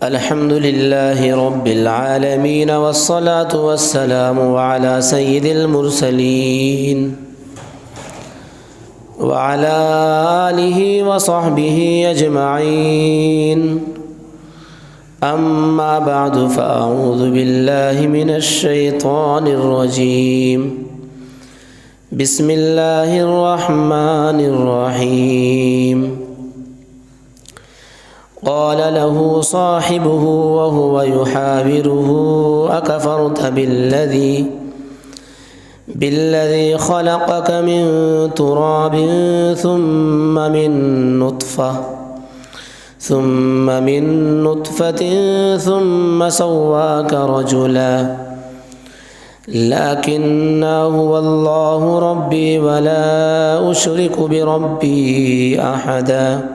الحمد لله رب العالمين والصلاة والسلام على سيد المرسلين وعلى آله وصحبه أجمعين. أما بعد فأعوذ بالله من الشيطان الرجيم. بسم الله الرحمن الرحيم. قال له صاحبه وهو يحاوره أكفرت بالذي خلقك من تراب ثم من نطفة ثم سواك رجلا لكن هو الله ربي ولا أشرك بربي أحدا.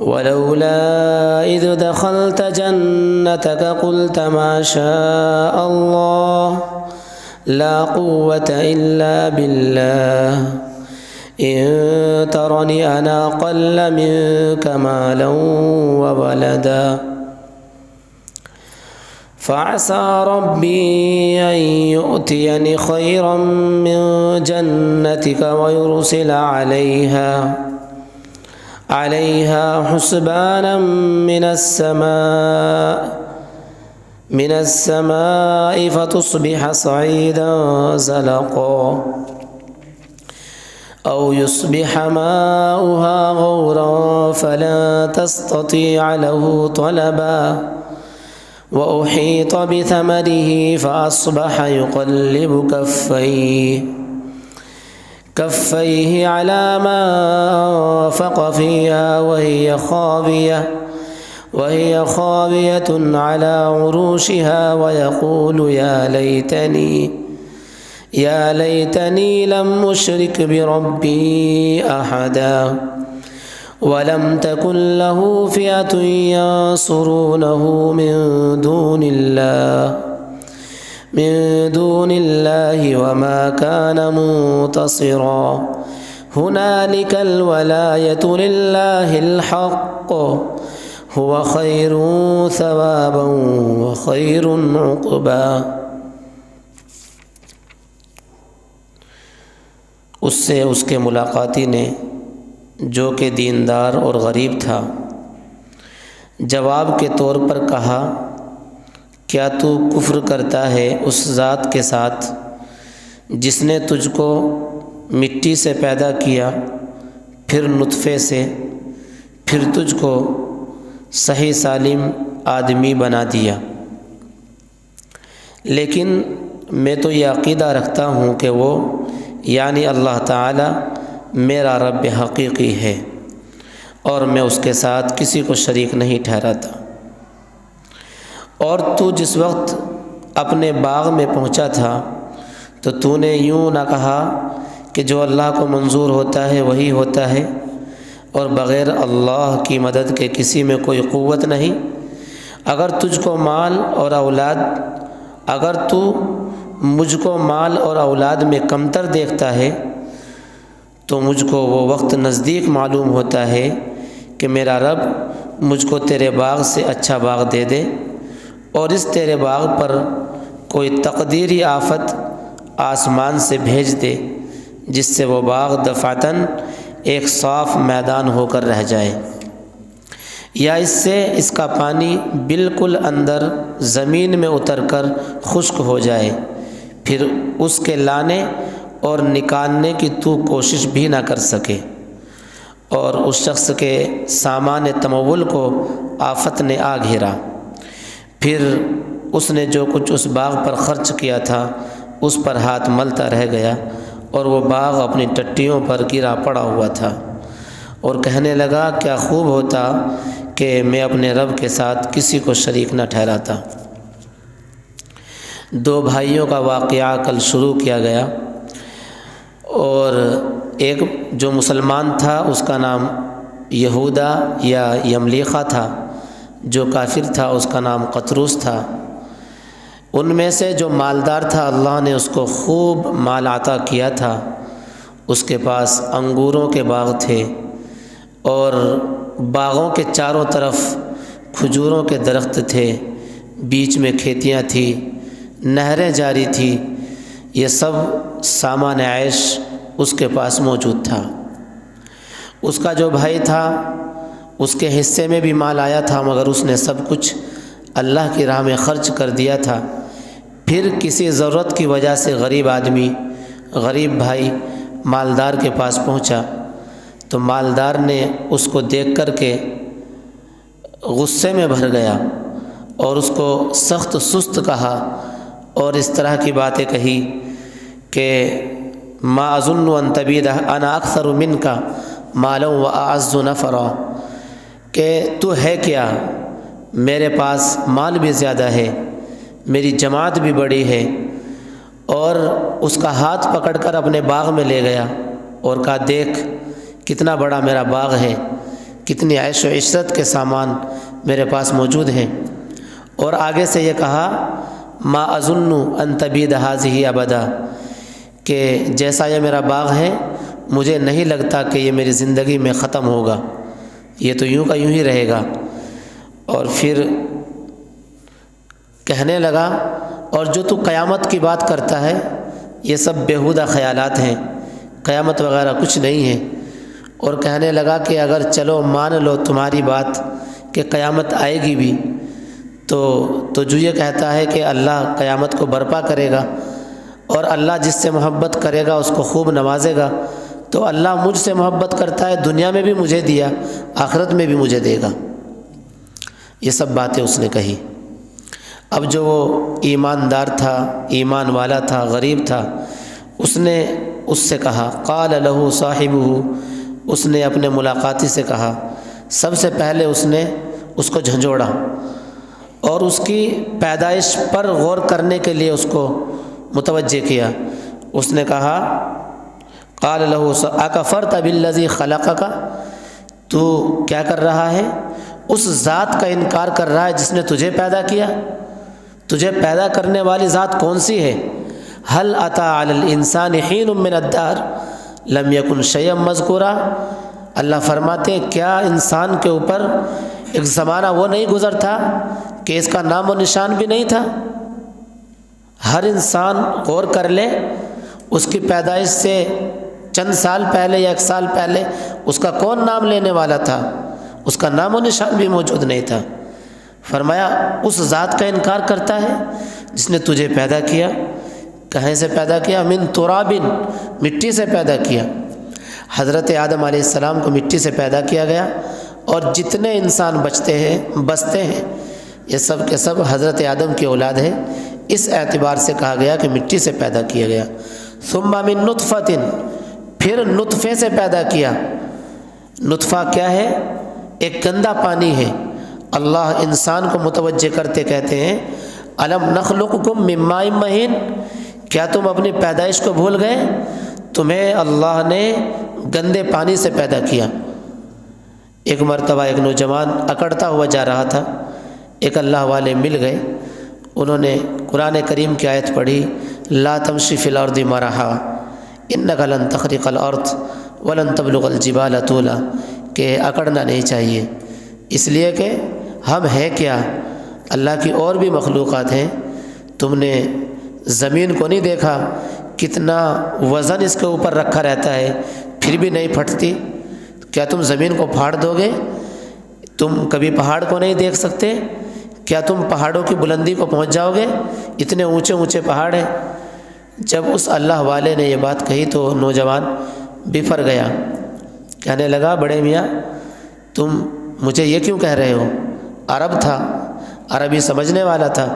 ولولا إذ دخلت جنتك قلت ما شاء الله لا قوة إلا بالله إن ترني أنا أقل منك مالا وولدا فعسى ربي أن يؤتيني خيرا من جنتك ويرسل عليها حسبانا من السماء فتصبح صعيدا زلقا أو يصبح ماؤها غورا فلا تستطيع له طلبا وأحيط بثمره فأصبح يقلب كفيه على ما أنفق فيها وهي خاوية على عروشها ويقول يا ليتني لم أشرك بربي أحدا ولم تكن له فئة ينصرونه من دون الله وما كان منتصرا. هنالك الولاية لله الحق هو خير ثوابا وخير عقبا. اس سے اس کے ملاقاتی نے جو کہ دیندار اور غریب تھا جواب کے طور پر کہا کیا تو کفر کرتا ہے اس ذات کے ساتھ جس نے تجھ کو مٹی سے پیدا کیا پھر نطفے سے پھر تجھ کو صحیح سالم آدمی بنا دیا. لیکن میں تو یہ عقیدہ رکھتا ہوں کہ وہ یعنی اللہ تعالی میرا رب حقیقی ہے اور میں اس کے ساتھ کسی کو شریک نہیں ٹھہراتا. اور تو جس وقت اپنے باغ میں پہنچا تھا تو تو نے یوں نہ کہا کہ جو اللہ کو منظور ہوتا ہے وہی ہوتا ہے اور بغیر اللہ کی مدد کے کسی میں کوئی قوت نہیں. اگر تو مجھ کو مال اور اولاد میں کمتر دیکھتا ہے تو مجھ کو وہ وقت نزدیک معلوم ہوتا ہے کہ میرا رب مجھ کو تیرے باغ سے اچھا باغ دے دے اور اس تیرے باغ پر کوئی تقدیری آفت آسمان سے بھیج دے جس سے وہ باغ دفعتاً ایک صاف میدان ہو کر رہ جائے، یا اس سے اس کا پانی بالکل اندر زمین میں اتر کر خشک ہو جائے، پھر اس کے لانے اور نکالنے کی تو کوشش بھی نہ کر سکے، اور اس شخص کے سامان تمول کو آفت نے آ گھیرا، پھر اس نے جو کچھ اس باغ پر خرچ کیا تھا اس پر ہاتھ ملتا رہ گیا اور وہ باغ اپنی ٹٹیوں پر گرا پڑا ہوا تھا اور کہنے لگا کیا خوب ہوتا کہ میں اپنے رب کے ساتھ کسی کو شریک نہ ٹھہراتا. دو بھائیوں کا واقعہ کل شروع کیا گیا اور ایک جو مسلمان تھا اس کا نام یہودا یا یملیخہ تھا، جو کافر تھا اس کا نام قطروس تھا. ان میں سے جو مالدار تھا اللہ نے اس کو خوب مال عطا کیا تھا، اس کے پاس انگوروں کے باغ تھے اور باغوں کے چاروں طرف کھجوروں کے درخت تھے، بیچ میں کھیتیاں تھیں، نہریں جاری تھی، یہ سب سامان عیش اس کے پاس موجود تھا۔ اس کا جو بھائی تھا اس کے حصے میں بھی مال آیا تھا، مگر اس نے سب کچھ اللہ کی راہ میں خرچ کر دیا تھا۔ پھر کسی ضرورت کی وجہ سے غریب آدمی، غریب بھائی مالدار کے پاس پہنچا تو مالدار نے اس کو دیکھ کر کے غصے میں بھر گیا اور اس کو سخت سست کہا اور اس طرح کی باتیں کہی کہ ما اظن ان تبید انا اکثر منک مالا و اعز نفرا، کہ تو ہے کیا، میرے پاس مال بھی زیادہ ہے، میری جماعت بھی بڑی ہے۔ اور اس کا ہاتھ پکڑ کر اپنے باغ میں لے گیا اور کہا دیکھ کتنا بڑا میرا باغ ہے، کتنی عیش و عشرت کے سامان میرے پاس موجود ہیں۔ اور آگے سے یہ کہا ما اظن ان تبید هذه ابدا، کہ جیسا یہ میرا باغ ہے مجھے نہیں لگتا کہ یہ میری زندگی میں ختم ہوگا، یہ تو یوں کا یوں ہی رہے گا۔ اور پھر کہنے لگا اور جو تو قیامت کی بات کرتا ہے یہ سب بیہودہ خیالات ہیں، قیامت وغیرہ کچھ نہیں ہے۔ اور کہنے لگا کہ اگر چلو مان لو تمہاری بات کہ قیامت آئے گی بھی تو جو یہ کہتا ہے کہ اللہ قیامت کو برپا کرے گا اور اللہ جس سے محبت کرے گا اس کو خوب نوازے گا، تو اللہ مجھ سے محبت کرتا ہے، دنیا میں بھی مجھے دیا، آخرت میں بھی مجھے دے گا۔ یہ سب باتیں اس نے کہی۔ اب جو وہ ایماندار تھا، ایمان والا تھا، غریب تھا، اس نے اس سے کہا قال له صاحبہ، اس نے اپنے ملاقاتی سے کہا، سب سے پہلے اس نے اس کو جھنجھوڑا اور اس کی پیدائش پر غور کرنے کے لیے اس کو متوجہ کیا۔ اس نے کہا قال له اکفرت بالذی خلقک، تو کیا کر رہا ہے، اس ذات کا انکار کر رہا ہے جس نے تجھے پیدا کیا، تجھے پیدا کرنے والی ذات کون سی ہے؟ هل اتى علی الانسان حین من الدہر لم یکن شیئا مذکورا، اللہ فرماتے ہیں کیا انسان کے اوپر ایک زمانہ وہ نہیں گزر تھا کہ اس کا نام و نشان بھی نہیں تھا؟ ہر انسان غور کر لے، اس کی پیدائش سے چند سال پہلے یا 1 سال پہلے اس کا کون نام لینے والا تھا، اس کا نام و نشان بھی موجود نہیں تھا۔ فرمایا اس ذات کا انکار کرتا ہے جس نے تجھے پیدا کیا۔ کہیں سے پیدا کیا؟ من تراب، مٹی سے پیدا کیا۔ حضرت آدم علیہ السلام کو مٹی سے پیدا کیا گیا، اور جتنے انسان بستے ہیں یہ سب کے سب حضرت آدم کی اولاد ہے، اس اعتبار سے کہا گیا کہ مٹی سے پیدا کیا گیا۔ ثم من نطفۃ، پھر نطفے سے پیدا کیا۔ نطفہ کیا ہے؟ ایک گندا پانی ہے۔ اللہ انسان کو متوجہ کرتے کہتے ہیں الم نخلقکم من ماء مہین، کیا تم اپنی پیدائش کو بھول گئے؟ تمہیں اللہ نے گندے پانی سے پیدا کیا۔ ایک مرتبہ ایک نوجوان اکڑتا ہوا جا رہا تھا، ایک اللہ والے مل گئے، انہوں نے قرآن کریم کی آیت پڑھی لا تمشی فی الارض مرحا انک لن تخرق الارض ولن تبلغ الجبال طولا، کہ اکڑنا نہیں چاہیے، اس لیے کہ ہم ہیں کیا، اللہ کی اور بھی مخلوقات ہیں، تم نے زمین کو نہیں دیکھا کتنا وزن اس کے اوپر رکھا رہتا ہے پھر بھی نہیں پھٹتی، کیا تم زمین کو پھاڑ دو گے؟ تم کبھی پہاڑ کو نہیں دیکھ سکتے؟ کیا تم پہاڑوں کی بلندی کو پہنچ جاؤ گے؟ اتنے اونچے اونچے پہاڑ ہیں۔ جب اس اللہ والے نے یہ بات کہی تو نوجوان بفر گیا، کہنے لگا بڑے میاں تم مجھے یہ کیوں کہہ رہے ہو؟ عرب تھا، عربی سمجھنے والا تھا۔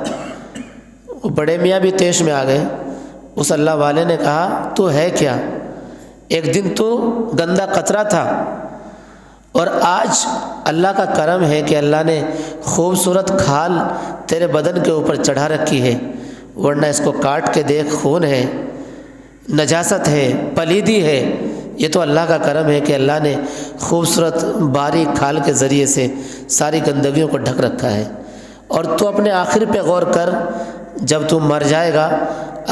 بڑے میاں بھی طیش میں آ گئے۔ اس اللہ والے نے کہا تو ہے کیا؟ ایک دن تو گندا قطرہ تھا، اور آج اللہ کا کرم ہے کہ اللہ نے خوبصورت کھال تیرے بدن کے اوپر چڑھا رکھی ہے، ورنہ اس کو کاٹ کے دیکھ خون ہے، نجاست ہے، پلیدی ہے۔ یہ تو اللہ کا کرم ہے کہ اللہ نے خوبصورت باریک کھال کے ذریعے سے ساری گندگیوں کو ڈھک رکھا ہے۔ اور تو اپنے آخر پہ غور کر، جب تو مر جائے گا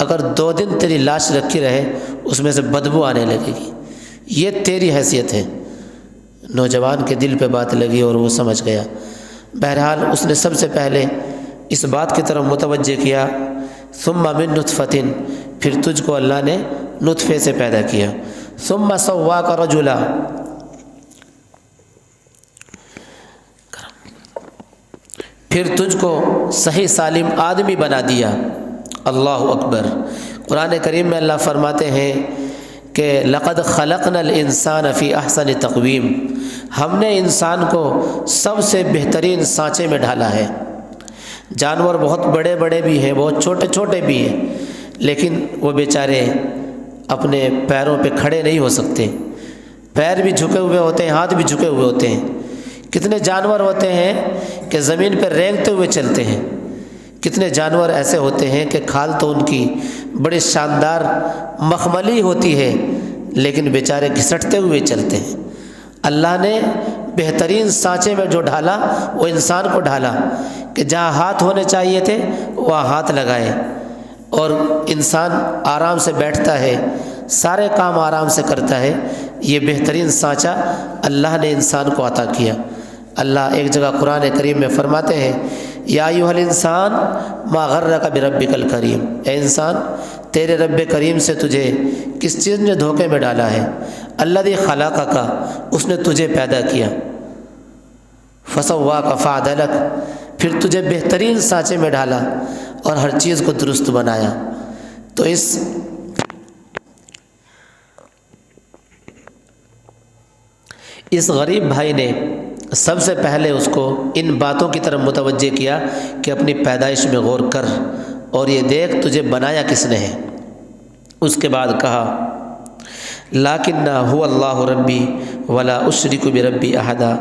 اگر 2 دن تیری لاش رکھی رہے اس میں سے بدبو آنے لگے گی، یہ تیری حیثیت ہے۔ نوجوان کے دل پہ بات لگی اور وہ سمجھ گیا۔ بہرحال اس نے سب سے پہلے اس بات کی طرف متوجہ کیا، ثم من نطفۃ، پھر تجھ کو اللہ نے نطفے سے پیدا کیا، ثم سواک رجلا، پھر تجھ کو صحیح سالم آدمی بنا دیا۔ اللہ اکبر۔ قرآن کریم میں اللہ فرماتے ہیں کہ لقد خلقنا الانسان فی احسن تقویم، ہم نے انسان کو سب سے بہترین سانچے میں ڈھالا ہے۔ جانور بہت بڑے بڑے بھی ہیں، بہت چھوٹے چھوٹے بھی ہیں، لیکن وہ بیچارے اپنے پیروں پہ کھڑے نہیں ہو سکتے، پیر بھی جھکے ہوئے ہوتے ہیں، ہاتھ بھی جھکے ہوئے ہوتے ہیں۔ کتنے جانور ہوتے ہیں کہ زمین پہ رینگتے ہوئے چلتے ہیں، کتنے جانور ایسے ہوتے ہیں کہ کھال تو ان کی بڑی شاندار مخملی ہوتی ہے، لیکن بیچارے گھسٹتے ہوئے چلتے ہیں۔ اللہ نے بہترین سانچے میں جو ڈھالا وہ انسان کو ڈھالا کہ جہاں ہاتھ ہونے چاہیے تھے وہاں ہاتھ لگائے، اور انسان آرام سے بیٹھتا ہے، سارے کام آرام سے کرتا ہے۔ یہ بہترین سانچہ اللہ نے انسان کو عطا کیا۔ اللہ ایک جگہ قرآن کریم میں فرماتے ہیں، یا ایھا الانسان ما غرک بربک الکریم، اے انسان تیرے رب کریم سے تجھے کس چیز نے دھوکے میں ڈالا ہے؟ الذی خلقک، اس نے تجھے پیدا کیا، فسواک فعدلک، پھر تجھے بہترین سانچے میں ڈالا اور ہر چیز کو درست بنایا۔ تو اس غریب بھائی نے سب سے پہلے اس کو ان باتوں کی طرف متوجہ کیا کہ اپنی پیدائش میں غور کر اور یہ دیکھ تجھے بنایا کس نے ہے۔ اس کے بعد کہا، لیکن هو اللہ ربی ولا اشرک بربی احدا،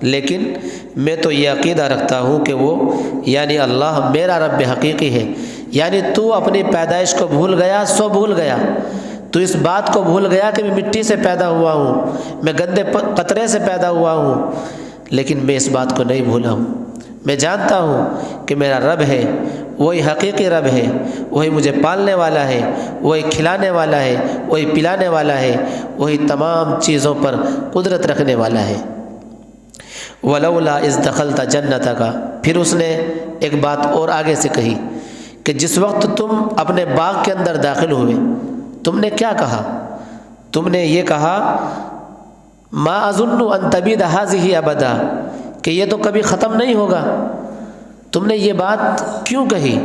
لیکن میں تو یہ عقیدہ رکھتا ہوں کہ وہ یعنی اللہ میرا رب حقیقی ہے۔ یعنی تو اپنی پیدائش کو بھول گیا، سو بھول گیا، تو اس بات کو بھول گیا کہ میں مٹی سے پیدا ہوا ہوں، میں گندے قطرے سے پیدا ہوا ہوں، لیکن میں اس بات کو نہیں بھولا ہوں۔ میں جانتا ہوں کہ میرا رب ہے، وہی حقیقی رب ہے، وہی مجھے پالنے والا ہے، وہی کھلانے والا ہے، وہی پلانے والا ہے، وہی تمام چیزوں پر قدرت رکھنے والا ہے۔ ولولا اذ دخلت جنتک، پھر اس نے ایک بات اور آگے سے کہی کہ جس وقت تم اپنے باغ کے اندر داخل ہوئے تم نے کیا کہا؟ تم نے یہ کہا، ما اظن ان تبید هذه ابدا، کہ یہ تو کبھی ختم نہیں ہوگا۔ تم نے یہ بات کیوں کہی؟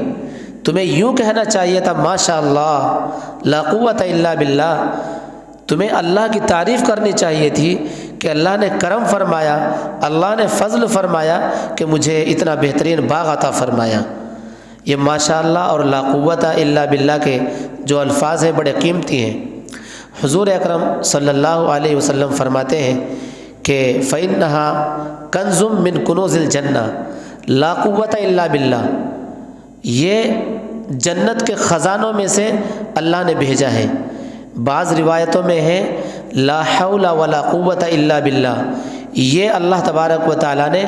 تمہیں یوں کہنا چاہیے تھا، ماشاء اللہ لا قوت الا باللہ، تمہیں اللہ کی تعریف کرنی چاہیے تھی کہ اللہ نے کرم فرمایا، اللہ نے فضل فرمایا کہ مجھے اتنا بہترین باغ عطا فرمایا۔ یہ ماشاء اللہ اور لا قوت الا باللہ کے جو الفاظ ہیں بڑے قیمتی ہیں۔ حضور اکرم صلی اللہ علیہ وسلم فرماتے ہیں کہ فَإِنَّهَا كَنْزٌ مِّن كُنُوزِ الْجَنَّةِ لا قوت الا باللہ، یہ جنت کے خزانوں میں سے اللہ نے بھیجا ہے۔ بعض روایتوں میں ہے لا حول ولا قوت الا باللہ، یہ اللہ تبارک و تعالیٰ نے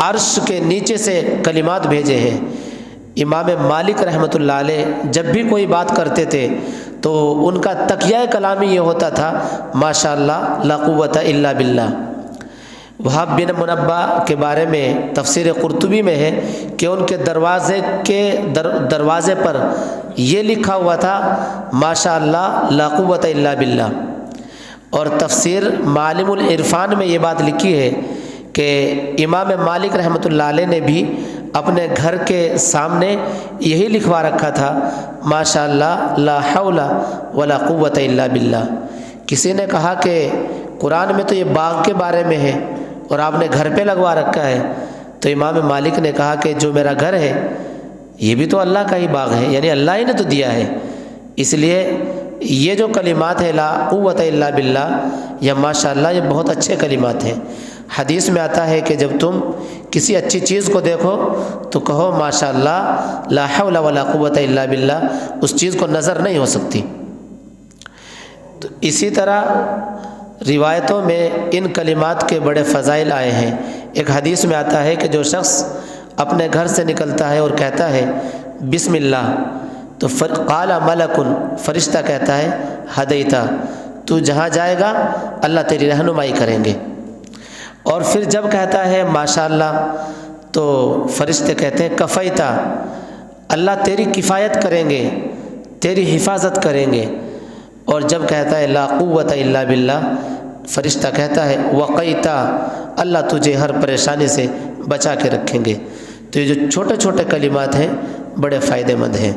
عرش کے نیچے سے کلمات بھیجے ہیں۔ امام مالک رحمۃ اللہ علیہ جب بھی کوئی بات کرتے تھے تو ان کا تقیہ کلامی یہ ہوتا تھا، ماشاء اللہ لا قوت الا باللہ۔ وہاب بن منبہ کے بارے میں تفسیر قرطبی میں ہے کہ ان کے دروازے پر یہ لکھا ہوا تھا، ماشاء اللہ لا قوت الا باللہ۔ اور تفسیر معالم العرفان میں یہ بات لکھی ہے کہ امام مالک رحمۃ اللہ علیہ نے بھی اپنے گھر کے سامنے یہی لکھوا رکھا تھا، ماشاء اللہ لا حول ولا قوت الا باللہ۔ کسی نے کہا کہ قرآن میں تو یہ باغ کے بارے میں ہے اور آپ نے گھر پہ لگوا رکھا ہے، تو امام مالک نے کہا کہ جو میرا گھر ہے یہ بھی تو اللہ کا ہی باغ ہے، یعنی اللہ ہی نے تو دیا ہے۔ اس لیے یہ جو کلمات ہیں لا قوت الا باللہ یا ماشاء اللہ، یہ بہت اچھے کلمات ہیں۔ حدیث میں آتا ہے کہ جب تم کسی اچھی چیز کو دیکھو تو کہو ماشاء اللہ لا حول ولا قوت الا باللہ، اس چیز کو نظر نہیں ہو سکتی۔ تو اسی طرح روایتوں میں ان کلمات کے بڑے فضائل آئے ہیں۔ ایک حدیث میں آتا ہے کہ جو شخص اپنے گھر سے نکلتا ہے اور کہتا ہے بسم اللہ، تو قال ملک، فرشتہ کہتا ہے ہدیتا، تو جہاں جائے گا اللہ تیری رہنمائی کریں گے۔ اور پھر جب کہتا ہے ماشاء اللہ تو فرشتے کہتے ہیں کفیتا، اللہ تیری کفایت کریں گے، تیری حفاظت کریں گے۔ اور جب کہتا ہے لا قوت الا باللہ، فرشتہ کہتا ہے وقیتا، اللہ تجھے ہر پریشانی سے بچا کے رکھیں گے۔ تو یہ جو چھوٹے چھوٹے کلمات ہیں بڑے فائدہ مند ہیں۔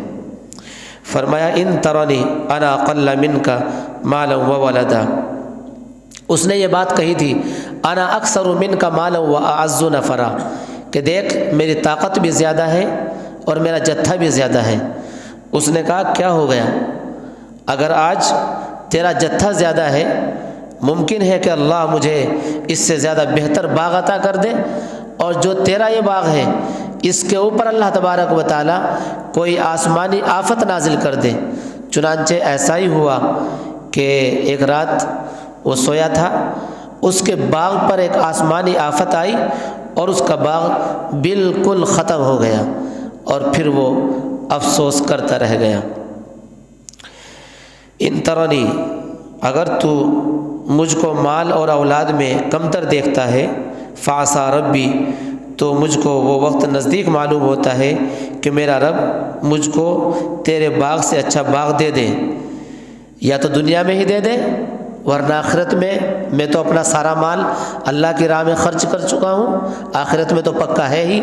فرمایا ان ترنی انا اقل منک مالا وولدا، اس نے یہ بات کہی تھی انا اکثر منک مالا واعز نفرا، کہ دیکھ میری طاقت بھی زیادہ ہے اور میرا جتھا بھی زیادہ ہے۔ اس نے کہا کیا ہو گیا؟ اگر آج تیرا جتھا زیادہ ہے، ممکن ہے کہ اللہ مجھے اس سے زیادہ بہتر باغ عطا کر دے، اور جو تیرا یہ باغ ہے اس کے اوپر اللہ تبارک و تعالیٰ کوئی آسمانی آفت نازل کر دے۔ چنانچہ ایسا ہی ہوا کہ ایک رات وہ سویا تھا، اس کے باغ پر ایک آسمانی آفت آئی اور اس کا باغ بالکل ختم ہو گیا، اور پھر وہ افسوس کرتا رہ گیا۔ ان ترنی، اگر تو مجھ کو مال اور اولاد میں کمتر دیکھتا ہے، فعسیٰ ربی، تو مجھ کو وہ وقت نزدیک معلوم ہوتا ہے کہ میرا رب مجھ کو تیرے باغ سے اچھا باغ دے دے، یا تو دنیا میں ہی دے دے، ورنہ آخرت میں تو اپنا سارا مال اللہ کی راہ میں خرچ کر چکا ہوں، آخرت میں تو پکا ہے ہی۔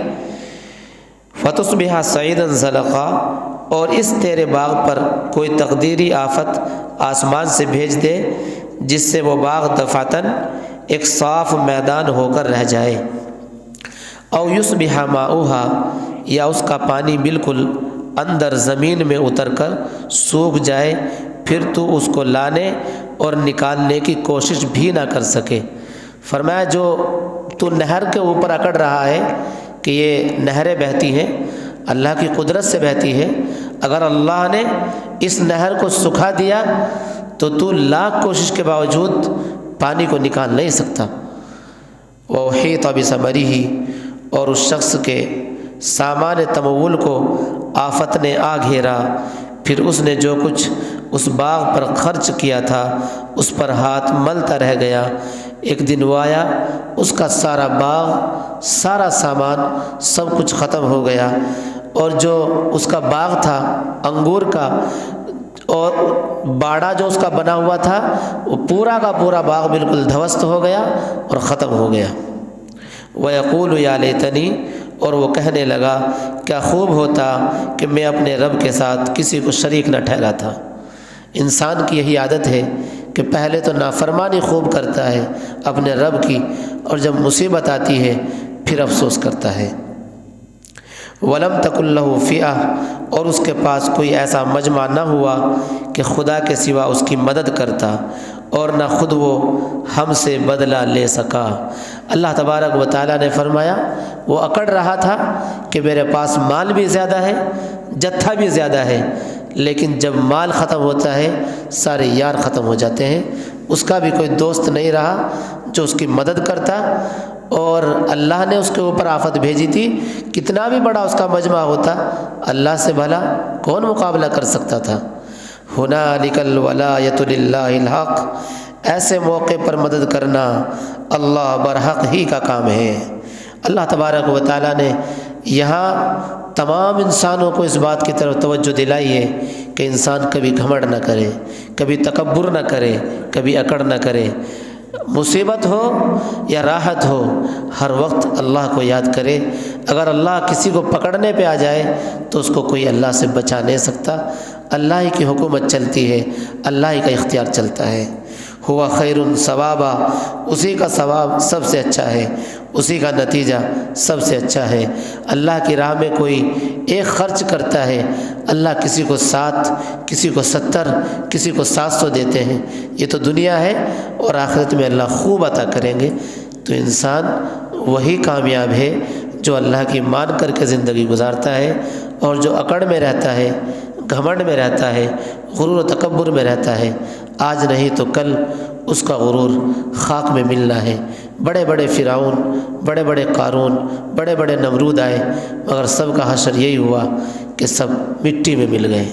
فتصبح صعیدا زلقا، اور اس تیرے باغ پر کوئی تقدیری آفت آسمان سے بھیج دے جس سے وہ باغ دفعتاً ایک صاف میدان ہو کر رہ جائے۔ او یصبح ماؤہا، یا اس کا پانی بالکل اندر زمین میں اتر کر سوکھ جائے، پھر تو اس کو لانے اور نکالنے کی کوشش بھی نہ کر سکے۔ فرمایا جو تو نہر کے اوپر اکڑ رہا ہے کہ یہ نہریں بہتی ہیں، اللہ کی قدرت سے بہتی ہے، اگر اللہ نے اس نہر کو سکھا دیا تو لاکھ کوشش کے باوجود پانی کو نکال نہیں سکتا۔ وَأُحِيطَ بِثَمَرِهِ، اور اس شخص کے سامان تمول کو آفت نے آ گھیرا، پھر اس نے جو کچھ اس باغ پر خرچ کیا تھا اس پر ہاتھ ملتا رہ گیا۔ ایک دن وہ آیا، اس کا سارا باغ، سارا سامان، سب کچھ ختم ہو گیا، اور جو اس کا باغ تھا انگور کا، اور باڑا جو اس کا بنا ہوا تھا، وہ پورا کا پورا باغ بالکل دھوست ہو گیا اور ختم ہو گیا۔ وَيَقُولُ يَا لَيْتَنِي، اور وہ کہنے لگا کیا خوب ہوتا کہ میں اپنے رب کے ساتھ کسی کو شریک نہ ٹھہراتا۔ انسان کی یہی عادت ہے کہ پہلے تو نافرمانی خوب کرتا ہے اپنے رب کی، اور جب مصیبت آتی ہے پھر افسوس کرتا ہے۔ وَلَمْ تَكُنْ لَهُ فِئَةٌ، اور اس کے پاس کوئی ایسا مجمع نہ ہوا کہ خدا کے سوا اس کی مدد کرتا، اور نہ خود وہ ہم سے بدلہ لے سکا۔ اللہ تبارک و تعالیٰ نے فرمایا وہ اکڑ رہا تھا کہ میرے پاس مال بھی زیادہ ہے، جتھا بھی زیادہ ہے، لیکن جب مال ختم ہوتا ہے سارے یار ختم ہو جاتے ہیں، اس کا بھی کوئی دوست نہیں رہا جو اس کی مدد کرتا، اور اللہ نے اس کے اوپر آفت بھیجی تھی، کتنا بھی بڑا اس کا مجمع ہوتا، اللہ سے بھلا کون مقابلہ کر سکتا تھا۔ ہنالک الولایۃ للہ الحق، ایسے موقع پر مدد کرنا اللہ برحق ہی کا کام ہے۔ اللہ تبارک و تعالیٰ نے یہاں تمام انسانوں کو اس بات کی طرف توجہ دلائی ہے کہ انسان کبھی گھمنڈ نہ کرے، کبھی تکبر نہ کرے، کبھی اکڑ نہ کرے۔ مصیبت ہو یا راحت ہو، ہر وقت اللہ کو یاد کرے۔ اگر اللہ کسی کو پکڑنے پہ آ جائے تو اس کو کوئی اللہ سے بچا نہیں سکتا، اللہ ہی کی حکومت چلتی ہے، اللہ ہی کا اختیار چلتا ہے۔ ہوا خیر ثوابا، اسی کا ثواب سب سے اچھا ہے، اسی کا نتیجہ سب سے اچھا ہے۔ اللہ کی راہ میں کوئی ایک خرچ کرتا ہے، اللہ کسی کو 7، کسی کو 70، کسی کو 700 دیتے ہیں۔ یہ تو دنیا ہے، اور آخرت میں اللہ خوب عطا کریں گے۔ تو انسان وہی کامیاب ہے جو اللہ کی مان کر کے زندگی گزارتا ہے، اور جو اکڑ میں رہتا ہے، گھمنڈ میں رہتا ہے، غرور و تکبر میں رہتا ہے، آج نہیں تو کل اس کا غرور خاک میں ملنا ہے۔ بڑے بڑے فرعون، بڑے بڑے قارون، بڑے بڑے نمرود آئے، مگر سب کا حشر یہی ہوا کہ سب مٹی میں مل گئے۔